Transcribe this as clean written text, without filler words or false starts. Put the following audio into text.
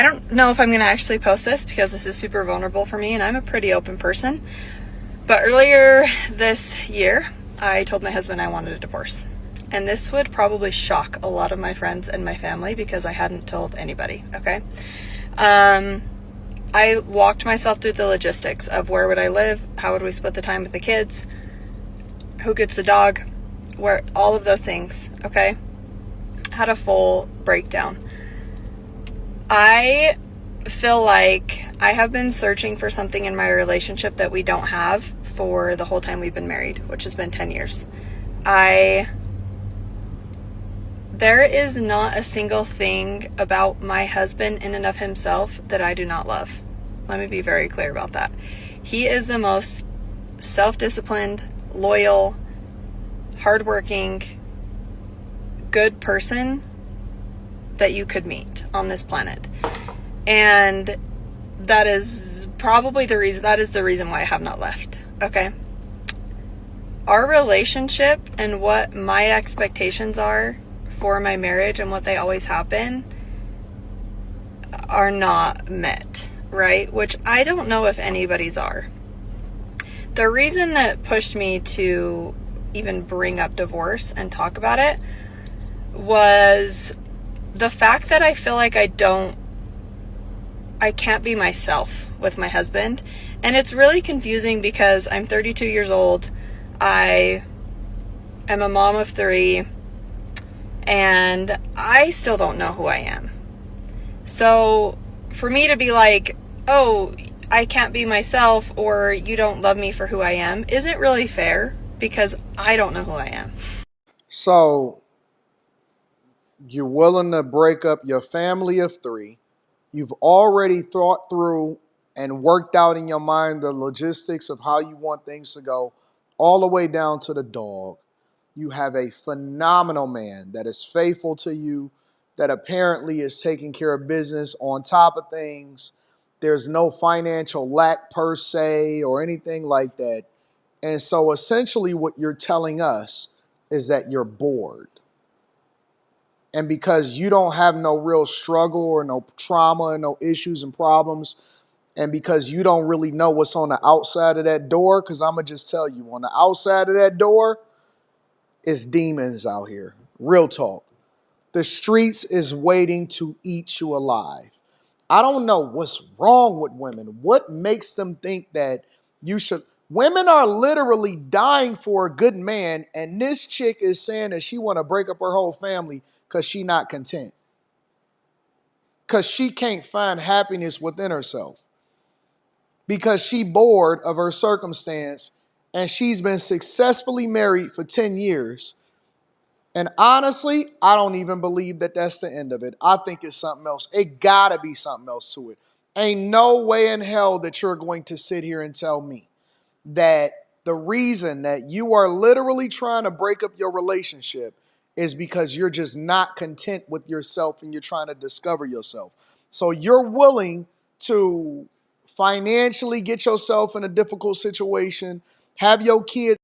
I don't know if I'm going to actually post this because this is super vulnerable for me and I'm a pretty open person. But earlier this year, I told my husband I wanted a divorce. And this would probably shock a lot of my friends and my family because I hadn't told anybody, okay? I walked myself through the logistics of where would I live, how would we split the time with the kids, who gets the dog, where, all of those things, okay? Had a full breakdown. I feel like I have been searching for something in my relationship that we don't have for the whole time we've been married, which has been 10 years. There is not a single thing about my husband in and of himself that I do not love. Let me be very clear about that. He is the most self-disciplined, loyal, hardworking, good person that you could meet on this planet. And that is probably the reason why I have not left. Okay? Our relationship and what my expectations are for my marriage and what they always have been are not met, right? Which I don't know if anybody's are. The reason that pushed me to even bring up divorce and talk about it was the fact that I feel like I can't be myself with my husband. And it's really confusing because I'm 32 years old. I am a mom of 3. And I still don't know who I am. So for me to be like, oh, I can't be myself, or you don't love me for who I am, isn't really fair because I don't know who I am. So you're willing to break up your family of 3. You've already thought through and worked out in your mind the logistics of how you want things to go, all the way down to the dog. You have a phenomenal man that is faithful to you, that apparently is taking care of business on top of things. There's no financial lack per se or anything like that. And so essentially what you're telling us is that you're bored. And because you don't have no real struggle or no trauma and no issues and problems, and because you don't really know what's on the outside of that door, because I'm going to just tell you, on the outside of that door, it's demons out here. Real talk. The streets is waiting to eat you alive. I don't know what's wrong with women. What makes them think that you should? Women are literally dying for a good man, and this chick is saying that she want to break up her whole family because she not content. Because she can't find happiness within herself. Because she bored of her circumstance, and she's been successfully married for 10 years. And honestly, I don't even believe that that's the end of it. I think it's something else. It gotta be something else to it. Ain't no way in hell that you're going to sit here and tell me that the reason that you are literally trying to break up your relationship is because you're just not content with yourself and you're trying to discover yourself. So you're willing to financially get yourself in a difficult situation, have your kids